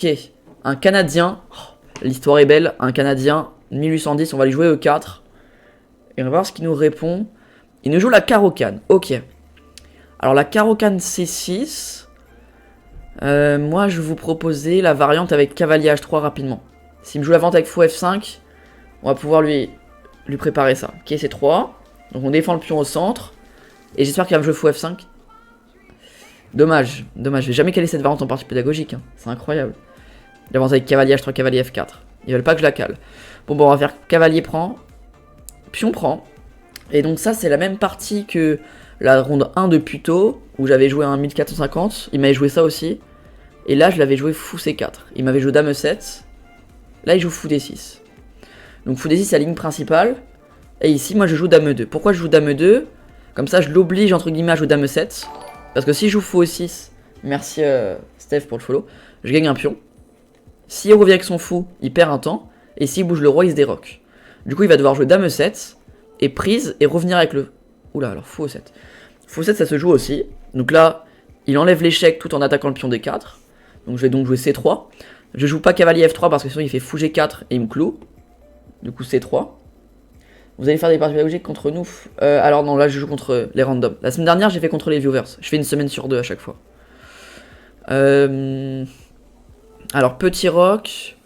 Ok, un Canadien. Oh, l'histoire est belle. Un Canadien, 1810, on va lui jouer E4. Et on va voir ce qu'il nous répond. Il nous joue la carocane. Ok. Alors la carocane C6. Moi, je vais vous proposer la variante avec cavalier H3 rapidement. S'il me joue la variante avec fou F5, on va pouvoir lui préparer ça. Ok, C3. Donc on défend le pion au centre. Et j'espère qu'il va me jouer fou F5. Dommage, dommage. Je vais jamais caler cette variante en partie pédagogique. Hein. C'est incroyable. Il avance avec cavalier H3, cavalier F4. Ils veulent pas que je la cale. Bon, on va faire cavalier prend. Pion prend. Et donc ça, c'est la même partie que la ronde 1 de Puto, où j'avais joué un 1450. Il m'avait joué ça aussi. Et là, je l'avais joué fou C4. Il m'avait joué dame E7. Là, il joue fou D6. Donc fou D6, c'est la ligne principale. Et ici, moi, je joue dame E2. Pourquoi je joue dame E2? Comme ça, je l'oblige, entre guillemets, à jouer dame E7. Parce que si je joue fou E6, merci Steph pour le follow, je gagne un pion. S'il revient avec son fou, il perd un temps. Et s'il bouge le roi, il se déroque. Du coup, il va devoir jouer dame E7. Et prise, et revenir avec le... Oula, alors fou E7. Fou E7, ça se joue aussi. Donc là, il enlève l'échec tout en attaquant le pion D4. Donc je vais donc jouer C3. Je joue pas cavalier F3 parce que sinon il fait fou G4 et il me cloue. Du coup C3. Vous allez faire des parties pédagogiques contre nous. Alors non, là je joue contre les randoms. La semaine dernière j'ai fait contre les viewers. Je fais une semaine sur deux à chaque fois. Alors petit roc.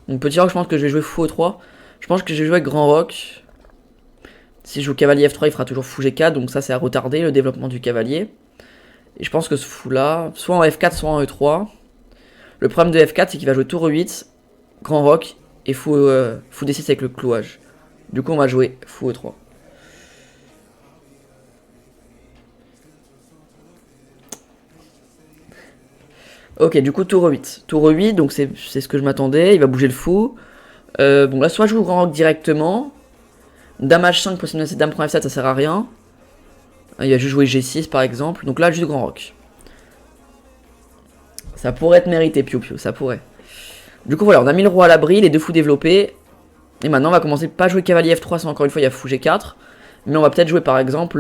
Donc petit roc, je pense que je vais jouer fou E3. Je pense que je vais jouer avec grand roc. Si je joue cavalier F3, il fera toujours fou G4. Donc ça c'est à retarder le développement du cavalier. Et je pense que ce fou là, soit en F4, soit en E3. Le problème de F4, c'est qu'il va jouer tour E8, grand roc, et fou D6 avec le clouage. Du coup, on va jouer fou E3. Ok, du coup, tour E8. Tour E8, donc c'est ce que je m'attendais. Il va bouger le fou. Bon, là, soit je joue grand roc directement. Dame H5, pour sinon c'est dame prend F7, ça sert à rien. Il va juste jouer G6, par exemple. Donc là, juste grand roc. Ça pourrait être mérité, Pio Pio, ça pourrait. Du coup, voilà, on a mis le roi à l'abri, les deux fous développés. Et maintenant, on va commencer pas à jouer cavalier F3, sans encore une fois, il y a fou G4. Mais on va peut-être jouer, par exemple...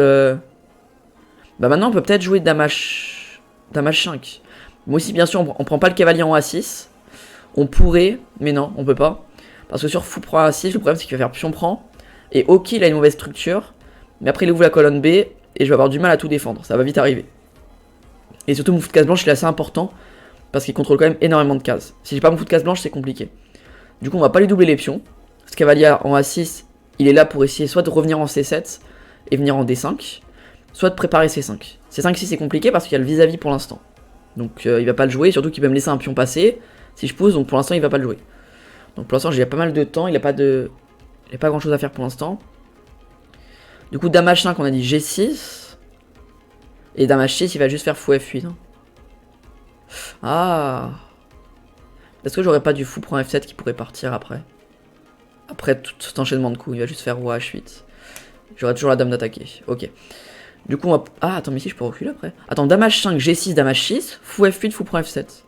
Bah maintenant, on peut peut-être jouer dame H5. Moi aussi, bien sûr, on prend pas le cavalier en A6. On pourrait, mais non, on peut pas. Parce que sur fou prend A6, le problème, c'est qu'il va faire pion prend. Et ok, il a une mauvaise structure. Mais après, il ouvre la colonne B, et je vais avoir du mal à tout défendre. Ça va vite arriver. Et surtout, mon fou de case blanche, il est assez important. Parce qu'il contrôle quand même énormément de cases. Si j'ai pas mon fou de case blanche, c'est compliqué. Du coup, on va pas lui doubler les pions. Ce cavalier en A6, il est là pour essayer soit de revenir en C7 et venir en D5, soit de préparer C5. C5 ici, c'est compliqué parce qu'il y a le vis-à-vis pour l'instant. Donc il va pas le jouer, surtout qu'il va me laisser un pion passer si je pousse, donc pour l'instant il va pas le jouer. Donc pour l'instant j'ai pas mal de temps, il a pas grand chose à faire pour l'instant. Du coup dame H5 on a dit G6. Et dame H6 il va juste faire fou F8. Hein. Ah. Est-ce que j'aurais pas du fou prend F7 qui pourrait partir après? Après tout cet enchaînement de coups, il va juste faire roi H8. J'aurai toujours la dame d'attaquer. Ok. Du coup, on va... Ah, attends, mais si je peux reculer après. Attends, dame H5, G6, dame H6, fou F8, fou prend F7.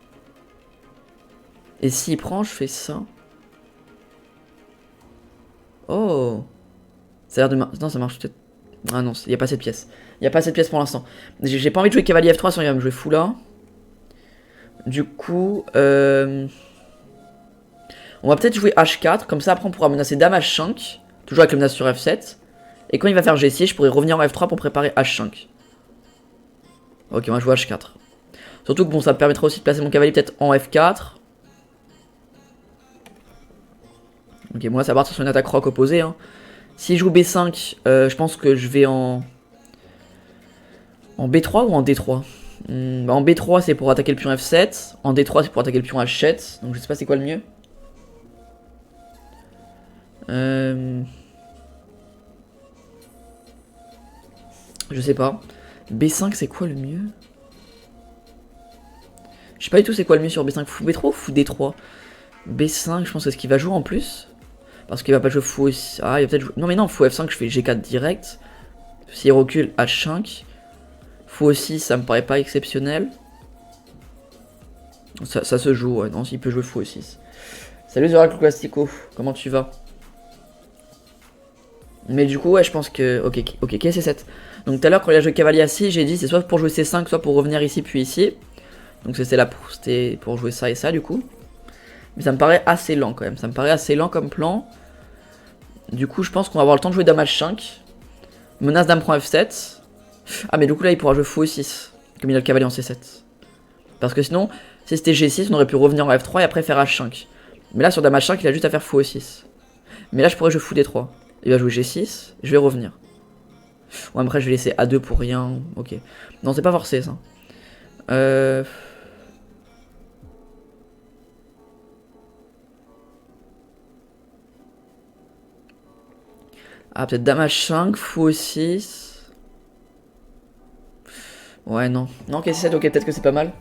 Et s'il prend, je fais ça. Oh. Ça a l'air de... Non, ça marche peut-être... Ah non, il n'y a pas cette pièce. Il n'y a pas cette pièce pour l'instant. J'ai pas envie de jouer cavalier F3, sinon il va me jouer fou là. Du coup... On va peut-être jouer H4, comme ça après on pourra menacer dame H5. Toujours avec le menace sur F7. Et quand il va faire G6, je pourrais revenir en F3 pour préparer H5. Ok, on va jouer H4. Surtout que bon, ça me permettra aussi de placer mon cavalier peut-être en F4. Ok, moi ça va partir sur une attaque rock opposée. Hein. S'il joue B5, je pense que je vais en B3 ou en D3 bah en B3 c'est pour attaquer le pion F7. En D3 c'est pour attaquer le pion H7. Donc je sais pas c'est quoi le mieux. Je sais pas. B5 c'est quoi le mieux? Je sais pas du tout c'est quoi le mieux sur B5. Fou B3 ou fou D3? B5 je pense que c'est ce qu'il va jouer en plus. Parce qu'il va pas jouer fou aussi. Ah il va peut-être jouer... Non mais non, fou F5 je fais G4 direct. S'il recule H5. Fou aussi ça me paraît pas exceptionnel. Ça se joue, ouais. Non, s'il peut jouer fou aussi. Salut Zoracle Classico, comment tu vas? Mais du coup ouais je pense que... Ok, C7. Donc tout à l'heure quand il a joué cavalier A6, j'ai dit c'est soit pour jouer C5, soit pour revenir ici puis ici. Donc c'était pour jouer ça et ça du coup. Mais ça me paraît assez lent quand même. Ça me paraît assez lent comme plan. Du coup, je pense qu'on va avoir le temps de jouer dame H5. Menace dame prend F7. Ah, mais du coup, là, il pourra jouer fou E6. Comme il a le cavalier en C7. Parce que sinon, si c'était G6, on aurait pu revenir en F3 et après faire H5. Mais là, sur dame H5, il a juste à faire fou E6. Mais là, je pourrais jouer fou D3. Il va jouer G6. Je vais revenir. Ou après, je vais laisser A2 pour rien. Ok. Non, c'est pas forcé, ça. Ah, peut-être dame H5, fou E6. Ouais, non. Non, ok, C7, ok, peut-être que c'est pas mal.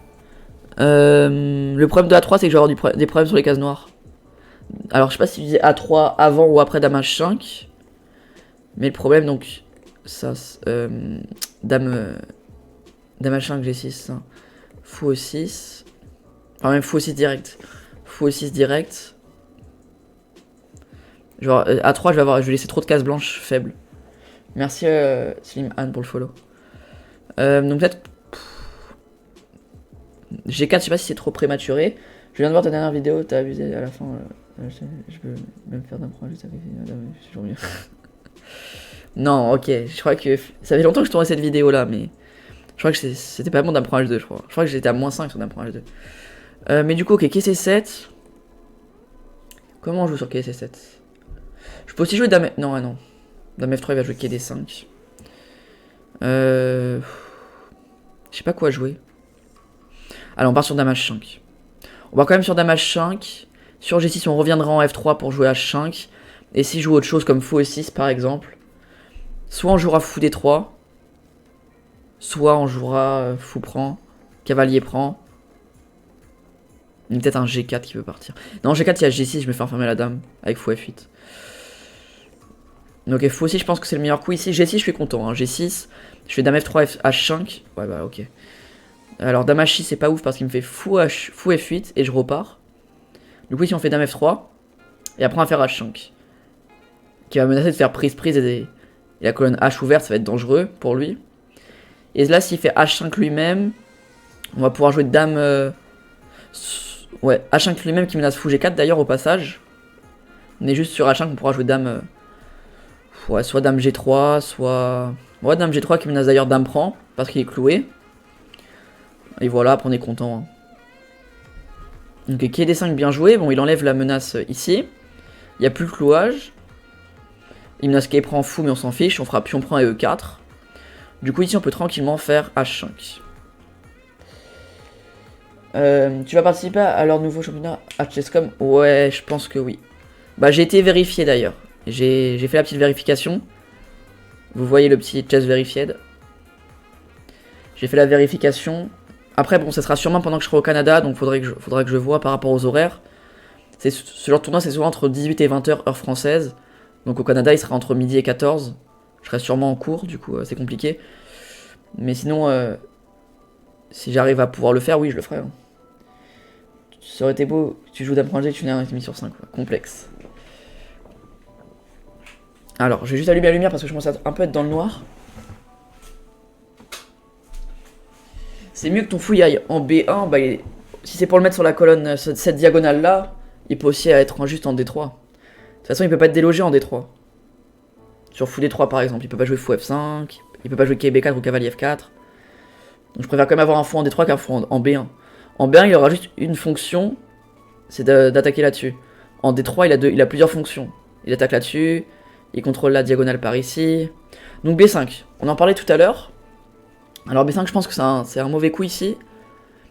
Le problème de A3, c'est que je vais avoir des problèmes sur les cases noires. Alors, je sais pas si je disais A3 avant ou après dame H5. Mais le problème, donc, ça, dame H5, G6, hein. Fou E6. Enfin, même fou E6 direct. Fou E6 direct. Genre, A3, je vais laisser trop de cases blanches faibles. Merci, Slim Anne, pour le follow. Donc, peut-être. G4, je sais pas si c'est trop prématuré. Je viens de voir ta dernière vidéo, t'as abusé à la fin. Je peux même faire d'un point, je savais. C'est toujours mieux. Non, ok, je crois que. Ça fait longtemps que je tournais cette vidéo là, mais. Je crois que c'était pas bon d'un point H2, je crois. Je crois que j'étais à -5 sur d'un point H2. Mais du coup, ok, KC7. Comment on joue sur KC7? Je peux aussi jouer dame. Non, ah non. Dame F3, il va jouer KD5. Je sais pas quoi jouer. Allez, on part sur dame H5. On va quand même sur dame H5. Sur G6, on reviendra en F3 pour jouer H5. Et si je joue autre chose comme fou E6 par exemple, soit on jouera fou D3, soit on jouera fou prend, cavalier prend. Il y a peut-être un G4 qui peut partir. Non, G4, il y a G6, je me fais enfermer la dame avec fou F8. Donc fou aussi, je pense que c'est le meilleur coup ici. G6, je suis content. Hein. G6, je fais dame F3, H5. Ouais, bah ok. Alors dame H6, c'est pas ouf parce qu'il me fait fou F8 et je repars. Du coup, ici, on fait dame F3. Et après, on va faire H5. Qui va menacer de faire prise et la colonne H ouverte, ça va être dangereux pour lui. Et là, s'il fait H5 lui-même, on va pouvoir jouer dame. Ouais, H5 lui-même qui menace fou G4 d'ailleurs au passage. On est juste sur H5, on pourra jouer dame. Ouais, soit dame G3, soit. Ouais, dame G3 qui menace d'ailleurs dame prend, parce qu'il est cloué. Et voilà, après on est content. Hein. Donc, KD5 bien joué. Bon, il enlève la menace ici. Il n'y a plus le clouage. Il menace qu'il prend fou, mais on s'en fiche. On fera pion prend et E4. Du coup, ici, on peut tranquillement faire H5. Tu vas participer à leur nouveau championnat à Chesscom? Ouais, je pense que oui. Bah, j'ai été vérifié d'ailleurs. J'ai fait la petite vérification. Vous voyez le petit Chess Verified. J'ai fait la vérification. Après, bon, ça sera sûrement pendant que je serai au Canada, donc faudra que je vois par rapport aux horaires. Ce genre de tournoi, c'est souvent entre 18 et 20h heure française. Donc au Canada, il sera entre midi et 14. Je serai sûrement en cours, du coup, c'est compliqué. Mais sinon, si j'arrive à pouvoir le faire, oui, je le ferai. Hein. Ça aurait été beau, tu joues dame G, tu n'as un demi sur 5, quoi. Complexe. Alors, je vais juste allumer la lumière parce que je commence à un peu être dans le noir. C'est mieux que ton fou y aille en B1, bah, si c'est pour le mettre sur la colonne, cette diagonale là, il peut aussi être juste en D3. De toute façon, il peut pas être délogé en D3. Sur fou D3 par exemple, il peut pas jouer fou F5, il peut pas jouer KB4 ou cavalier F4. Donc je préfère quand même avoir un fou en D3 qu'un fou en B1. En B1, il aura juste une fonction, c'est d'attaquer là-dessus. En D3, il a plusieurs fonctions. Il attaque là-dessus, il contrôle la diagonale par ici. Donc B5, on en parlait tout à l'heure. Alors B5, je pense que c'est un mauvais coup ici.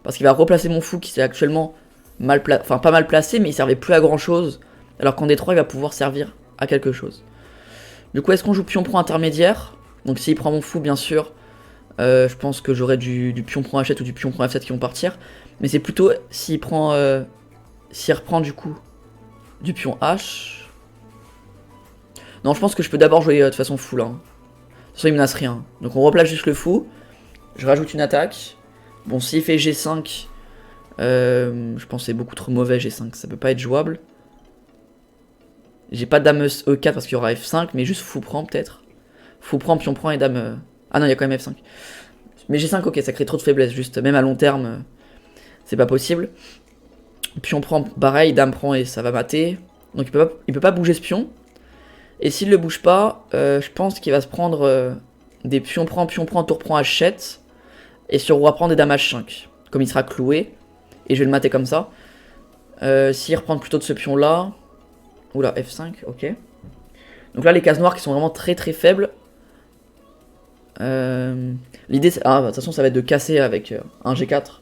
Parce qu'il va replacer mon fou qui est actuellement pas mal placé, mais il servait plus à grand chose. Alors qu'en D3, il va pouvoir servir à quelque chose. Du coup, est-ce qu'on joue pion prend intermédiaire? Donc s'il prend mon fou, bien sûr, je pense que j'aurai du pion prend H7 ou du pion prend F7 qui vont partir. Mais c'est plutôt s'il reprend du coup du pion H. Non, je pense que je peux d'abord jouer de façon full. Hein. De toute façon, il menace rien. Donc on replace juste le fou. Je rajoute une attaque. Bon, s'il fait G5, je pense que c'est beaucoup trop mauvais G5. Ça peut pas être jouable. J'ai pas dame E4 parce qu'il y aura F5, mais juste fou prend peut-être. Fou prend, pion prend et dame. Ah non, il y a quand même F5. Mais G5, ok, ça crée trop de faiblesse. Juste, même à long terme, c'est pas possible. Pion prend, pareil, dame prend et ça va mater. Donc il peut pas bouger ce pion. Et s'il le bouge pas, je pense qu'il va se prendre des pion prend, tour prend, H7. Et sur roi prend des dames H5. Comme il sera cloué. Et je vais le mater comme ça. S'il reprend plutôt de ce pion là. Oula, F5, ok. Donc là les cases noires qui sont vraiment très très faibles. L'idée c'est... Ah bah, de toute façon ça va être de casser avec un G4.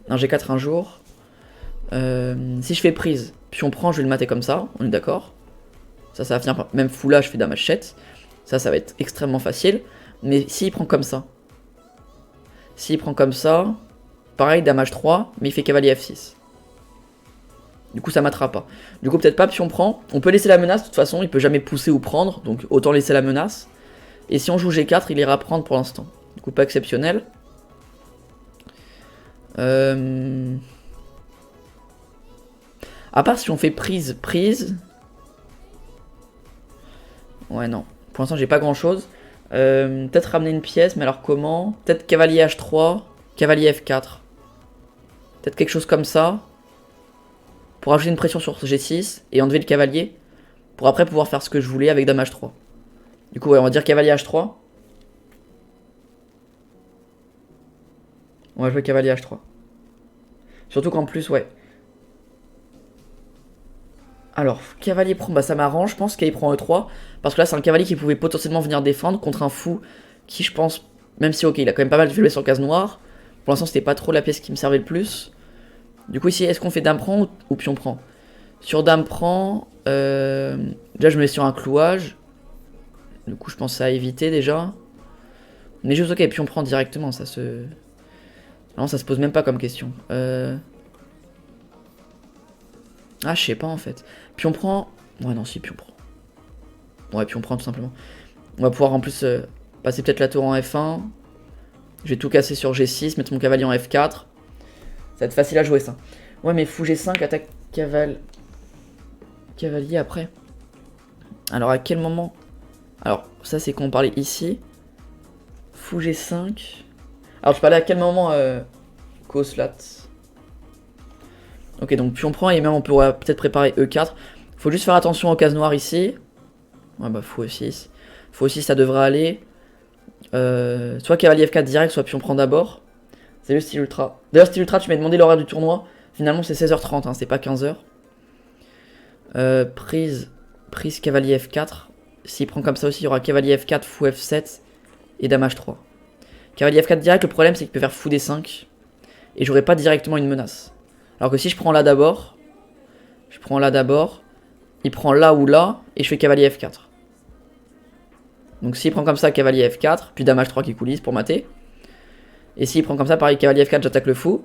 Un G4 un jour. Si je fais prise, pion prend, je vais le mater comme ça, on est d'accord. Ça va finir par... Même fou là, je fais dame H7. Ça va être extrêmement facile. Mais s'il prend comme ça. S'il prend comme ça. Pareil, dame H3, mais il fait cavalier F6. Du coup, ça matera pas. Du coup, peut-être pas pion prend. On peut laisser la menace, de toute façon, il peut jamais pousser ou prendre. Donc autant laisser la menace. Et si on joue G4, il ira prendre pour l'instant. Du coup, pas exceptionnel. À part si on fait prise. Ouais, non. Pour l'instant, j'ai pas grand chose. Peut-être ramener une pièce, mais alors comment? Peut-être cavalier H3, cavalier F4. Peut-être quelque chose comme ça. Pour ajouter une pression sur G6 et enlever le cavalier. Pour après pouvoir faire ce que je voulais avec dame H3. Du coup, ouais, on va dire cavalier H3. On va jouer cavalier H3. Surtout qu'en plus, ouais. Alors, cavalier prend, bah ça m'arrange, je pense qu'il prend E3. Parce que là, c'est un cavalier qui pouvait potentiellement venir défendre contre un fou qui, je pense, même si, ok, il a quand même pas mal de faiblesse sur case noire. Pour l'instant, c'était pas trop la pièce qui me servait le plus. Du coup, ici, est-ce qu'on fait dame prend ou pion prend? Sur dame prend, déjà, je me mets sur un clouage. Du coup, je pense à éviter déjà. Mais juste, ok, pion prend directement, ça se... Non, ça se pose même pas comme question. Ah, je sais pas en fait. Pion prend. Ouais, non, si, pion prend. Ouais, pion prend tout simplement. On va pouvoir en plus passer peut-être la tour en F1. Je vais tout casser sur G6, mettre mon cavalier en F4. Ça va être facile à jouer ça. Ouais, mais fou G5, attaque cavalier après. Alors, à quel moment? Alors, ça, c'est quand on parlait ici. Fou G5. Alors, je parlais à quel moment Coslat. Ok, donc pion prend et même on pourrait peut-être préparer E4. Faut juste faire attention aux cases noires ici. Ouais, bah fou F6. Fou F6, ça devrait aller. Soit cavalier F4 direct, soit pion prend d'abord. C'est le style ultra. D'ailleurs, style ultra, tu m'as demandé l'horaire du tournoi. Finalement, c'est 16h30, hein, c'est pas 15h. Prise cavalier F4. S'il prend comme ça aussi, il y aura cavalier F4, fou F7 et dame H3. Cavalier F4 direct, le problème c'est qu'il peut faire fou D5. Et j'aurai pas directement une menace. Alors que si je prends là d'abord, il prend là ou là, et je fais cavalier F4. Donc s'il prend comme ça, cavalier F4, puis dame H3 qui coulisse pour mater. Et s'il prend comme ça, pareil, cavalier F4, j'attaque le fou.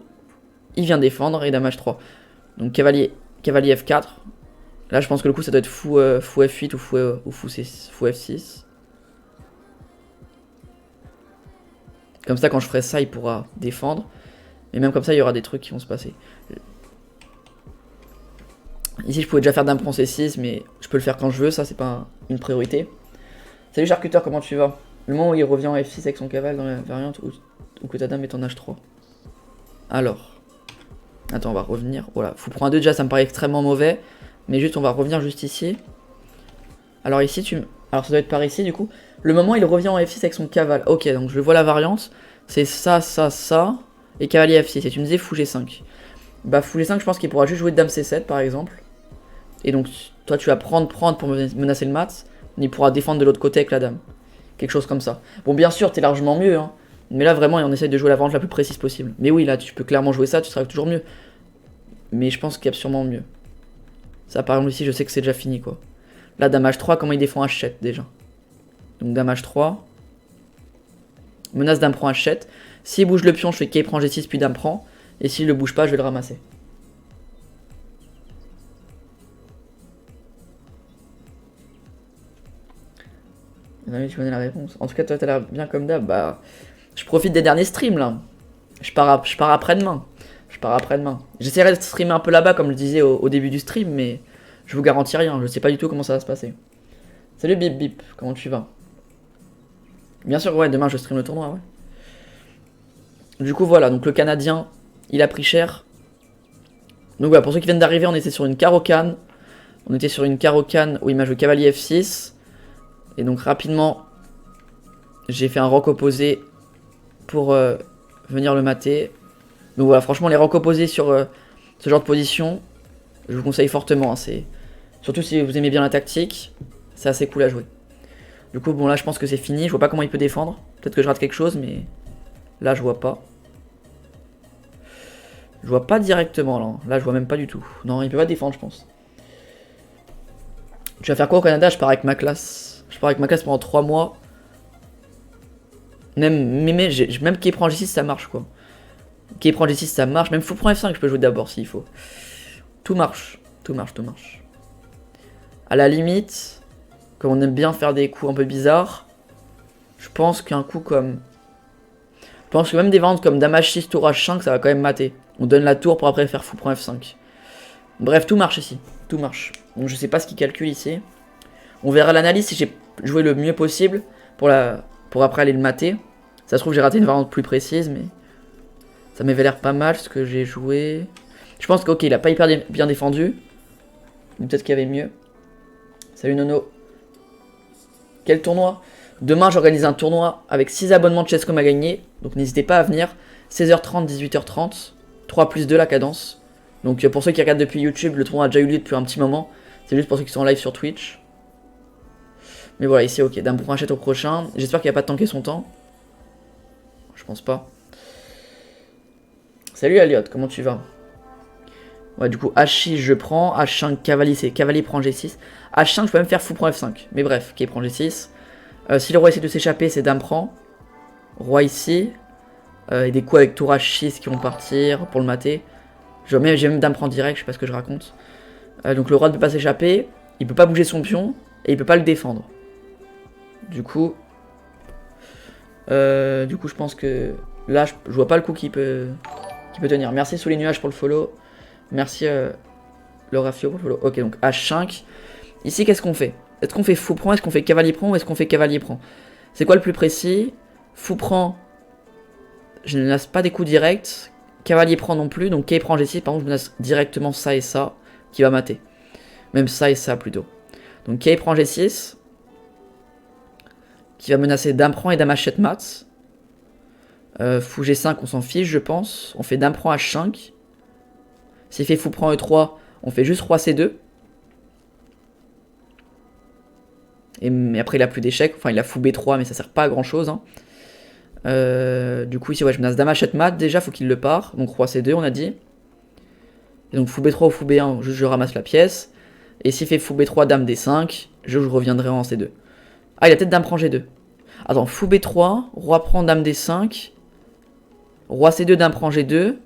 Il vient défendre, et dame H3. Donc cavalier F4. Là, je pense que le coup, ça doit être fou F8 ou fou F6. Comme ça, quand je ferai ça, il pourra défendre. Mais même comme ça, il y aura des trucs qui vont se passer. Ici, je pouvais déjà faire dame prend C6, mais je peux le faire quand je veux, ça, c'est pas une priorité. Salut charcuteur, comment tu vas? Le moment où il revient en F6 avec son cavale dans la variante ou que ta dame est en H3. Alors. Attends, on va revenir. Voilà, fou prend 2 déjà, ça me paraît extrêmement mauvais. Mais juste, on va revenir juste ici. Alors ici, alors ça doit être par ici, du coup. Le moment où il revient en F6 avec son cavale. Ok, donc je vois la variante. C'est ça, ça, ça. Et cavalier F6. Et tu me disais fou G5. Bah fou G5, je pense qu'il pourra juste jouer dame C7, par exemple. Et donc, toi, tu vas prendre pour menacer le mat. Mais il pourra défendre de l'autre côté avec la dame. Quelque chose comme ça. Bon, bien sûr, t'es largement mieux, hein. Mais là, vraiment, on essaye de jouer la variante la plus précise possible. Mais oui, là, tu peux clairement jouer ça, tu seras toujours mieux. Mais je pense qu'il y a sûrement mieux. Ça, par exemple, ici, je sais que c'est déjà fini, quoi. Là, dame H3, comment il défend H7, déjà. Donc, dame H3. Menace dame prend H7. S'il bouge le pion, je fais quai prend G6, puis dame prend. Et s'il le bouge pas, je vais le ramasser. Tu connais la réponse. En tout cas, toi, t'as l'air bien comme d'hab. Bah, je profite des derniers streams, là. Je pars après-demain. J'essaierai de streamer un peu là-bas, comme je disais au début du stream, mais je vous garantis rien. Je sais pas du tout comment ça va se passer. Salut Bip Bip, comment tu vas? Bien sûr, ouais, demain je stream le tournoi, ouais. Du coup, voilà, donc le Canadien, il a pris cher. Donc voilà, pour ceux qui viennent d'arriver, on était sur une carocane. On était sur une carocane où il m'a joué cavalier F6. Et donc rapidement, j'ai fait un roc opposé pour venir le mater. Donc voilà, franchement, les rocs opposés sur ce genre de position, je vous conseille fortement. Hein, surtout si vous aimez bien la tactique, c'est assez cool à jouer. Du coup, bon là, je pense que c'est fini. Je vois pas comment il peut défendre. Peut-être que je rate quelque chose, mais là, je vois pas. Je vois pas directement, là. Là, je vois même pas du tout. Non, il peut pas défendre, je pense. Je vais faire quoi au Canada? Je pars avec ma classe. Je pars avec ma classe pendant 3 mois. Même qui prend G6, ça marche, quoi. Qui prend G6, ça marche. Même fou prend F5, je peux jouer d'abord s'il faut. Tout marche. Tout marche, tout marche. À la limite, comme on aime bien faire des coups un peu bizarres, je pense qu'un coup comme... Je pense que même des variantes comme Dame H6, Tour H5, ça va quand même mater. On donne la tour pour après faire fou prend F5. Bref, tout marche ici. Tout marche. Donc je sais pas ce qu'il calcule ici. On verra l'analyse si j'ai joué le mieux possible pour après aller le mater. Ça se trouve j'ai raté une variante plus précise, mais ça m'avait l'air pas mal ce que j'ai joué. Je pense qu'ok, il a pas hyper bien défendu. Peut-être qu'il y avait mieux. Salut Nono. Quel tournoi? Demain j'organise un tournoi avec 6 abonnements de Chesscom à gagner. Donc n'hésitez pas à venir. 16h30, 18h30. 3+2 la cadence. Donc pour ceux qui regardent depuis YouTube, le tournoi a déjà eu lieu depuis un petit moment. C'est juste pour ceux qui sont en live sur Twitch. Mais voilà, ici ok. Dame prend Hachette au prochain. J'espère qu'il n'y a pas de tanker son temps. Je pense pas. Salut Elliot, comment tu vas? Ouais, du coup, H6 je prends. H5 cavalier, c'est cavalier prend G6. H5 je peux même faire fou prend F5. Mais bref, qui prend G6. Si le roi essaie de s'échapper, c'est dame prend. Roi ici. Et des coups avec tour H6 qui vont partir pour le mater. J'ai même dame prend direct, je sais pas ce que je raconte. Donc le roi ne peut pas s'échapper. Il peut pas bouger son pion. Et il peut pas le défendre. Du coup, je pense que là, je vois pas le coup qui peut tenir. Merci sous les nuages pour le follow. Merci le Rafio pour le follow. Ok, donc H5. Ici, qu'est-ce qu'on fait? Est-ce qu'on fait fou prend? Est-ce qu'on fait cavalier prend? Ou est-ce qu'on fait cavalier prend? C'est quoi le plus précis? Fou prend. Je ne laisse pas des coups directs. Cavalier prend non plus. Donc, K prend G6. Par contre, je me laisse directement ça et ça qui va mater. Même ça et ça plutôt. Donc, K prend G6. Qui va menacer dame prend et dame H7 mat. Fou G5, on s'en fiche, je pense. On fait dame prend H5. S'il fait fou prend E3, on fait juste roi C2. Mais après, il a plus d'échecs. Enfin, il a fou B3, mais ça sert pas à grand chose. Hein. Du coup, ici, ouais, je menace dame H7 mat. Déjà, faut qu'il le part. Donc, roi C2, on a dit. Et donc, fou B3 ou fou B1, juste je ramasse la pièce. Et s'il fait fou B3, dame D5, je reviendrai en C2. Ah, il a peut-être dame prend G2. Attends, fou B3, roi prend dame D5. Roi C2, dame prend G2.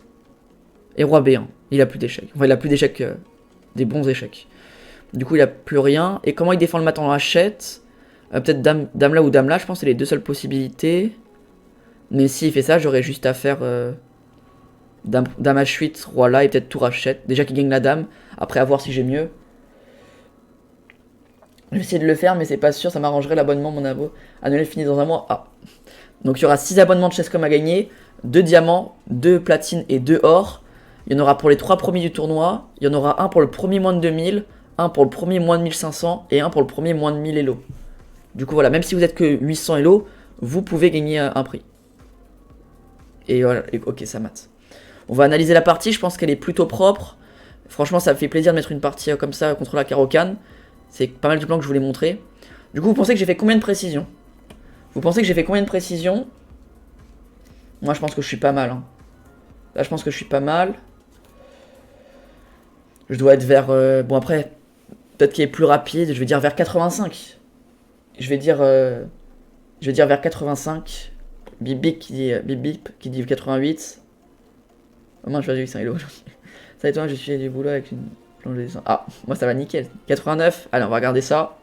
Et roi B1. Il a plus d'échecs. Enfin, il a plus d'échecs, des bons échecs. Du coup, il a plus rien. Et comment il défend le mat en H7? Peut-être dame là ou dame là, je pense que c'est les deux seules possibilités. Mais s'il fait ça, j'aurais juste à faire dame H8, roi là et peut-être tour H7. Déjà qu'il gagne la dame. Après, à voir si j'ai mieux. Je vais essayer de le faire, mais c'est pas sûr. Ça m'arrangerait l'abonnement, mon abo. Annuel fini dans un mois. Ah. Donc, il y aura 6 abonnements de Chesscom à gagner. 2 diamants, 2 platines et 2 or. Il y en aura pour les 3 premiers du tournoi. Il y en aura un pour le premier moins de 2000. Un pour le premier moins de 1500 et un pour le premier moins de 1000 Elo. Du coup voilà, même si vous êtes que 800 Elo, vous pouvez gagner un prix. Et voilà, et ok, ça mate. On va analyser la partie, je pense qu'elle est plutôt propre. Franchement, ça me fait plaisir de mettre une partie comme ça contre la Caro-Kann. C'est pas mal du plan que je voulais montrer. Du coup, vous pensez que j'ai fait combien de précisions? Vous pensez que j'ai fait combien de précisions? Moi, je pense que je suis pas mal. Hein. Là, je pense que je suis pas mal. Je dois être vers... bon, après... Peut-être qu'il est plus rapide, je vais dire vers 85. Je vais dire vers 85. Bip bip qui dit 88. Oh, moi je vais 800 Elo aujourd'hui. Ça et toi, je suis du boulot avec une plongée de sang. Ah, moi ça va nickel. 89. Allez, on va regarder ça.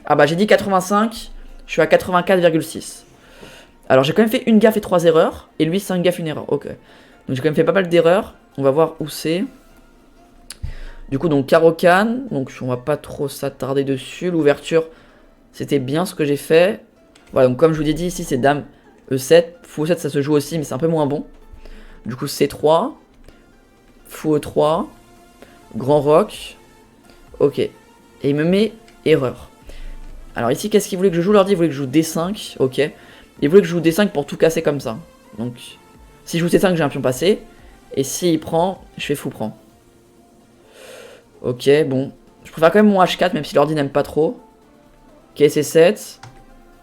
Ah bah j'ai dit 85. Je suis à 84,6. Alors j'ai quand même fait une gaffe et 3 erreurs. Et lui 5 gaffes, une erreur. Ok. Donc j'ai quand même fait pas mal d'erreurs. On va voir où c'est. Du coup, donc Caro-Kann, donc on va pas trop s'attarder dessus. L'ouverture, c'était bien ce que j'ai fait. Voilà, donc comme je vous l'ai dit, ici c'est dame E7. Fou E7, ça se joue aussi, mais c'est un peu moins bon. Du coup, C3. Fou E3. Grand roc. Ok. Et il me met erreur. Alors ici, qu'est-ce qu'il voulait que je joue? L'ordi, il voulait que je joue D5. Ok. Il voulait que je joue D5 pour tout casser comme ça. Donc, si je joue C5, j'ai un pion passé. Et s'il prend, je fais fou prend. Ok, bon. Je préfère quand même mon H4, même si l'ordi n'aime pas trop. Ok, C7.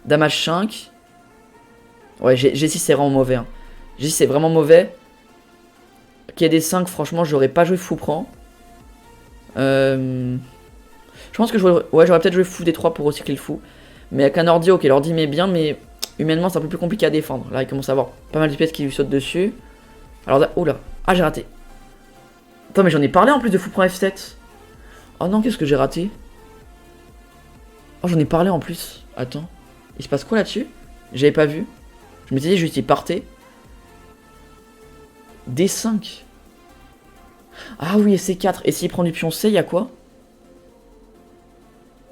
Dame H5. Ouais, G6 c'est vraiment mauvais. Hein. G6 c'est vraiment mauvais. Ok, D5, franchement, j'aurais pas joué fou prend. Je pense que j'aurais peut-être joué fou D3 pour recycler le fou. Mais avec un ordi, ok, l'ordi met bien, mais humainement c'est un peu plus compliqué à défendre. Là, il commence à avoir pas mal de pièces qui lui sautent dessus. Alors, oh là, ah, j'ai raté. Attends, mais j'en ai parlé en plus de fou prend F7. Oh non, qu'est-ce que j'ai raté? Oh, j'en ai parlé en plus. Attends, il se passe quoi là-dessus? J'avais pas vu. Je m'étais dit juste il partait. D5. Ah oui, et C4. Et s'il prend du pion C, il y a quoi?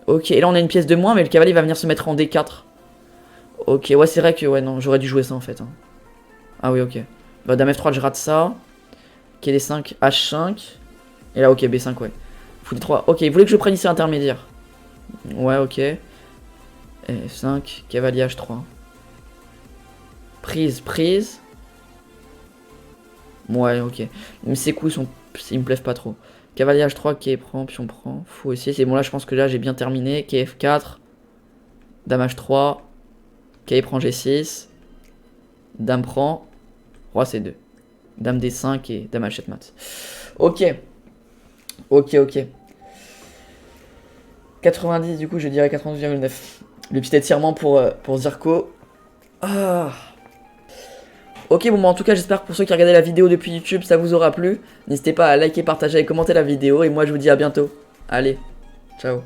Ok, et là on a une pièce de moins, mais le cavalier va venir se mettre en D4. Ok, ouais, c'est vrai que, ouais, non, j'aurais dû jouer ça en fait. Hein. Ah oui, ok. Bah, dame F3, je rate ça. Ok, D5, H5. Et là, ok, B5, ouais. Fou D3. Ok, il voulait que je prenne ici intermédiaire. Ouais, ok. F5, cavalier H3. Prise, prise. Ouais, ok. Mais ces coups, ils me plaisent pas trop. Cavalier H3, qui prend, pion prend. Fou aussi. C'est bon, là, je pense que là, j'ai bien terminé. Qui F4. Dame H3. Qui prend G6. Dame prend. Roi C2. Dame D5 et Dame H7 mat. Ok. Ok, ok. 90, du coup, je dirais 92,9. Le petit étirement pour Zirko. Ah. Ok, bon, bah, en tout cas, j'espère que pour ceux qui regardaient la vidéo depuis YouTube, ça vous aura plu. N'hésitez pas à liker, partager et commenter la vidéo. Et moi, je vous dis à bientôt. Allez, ciao.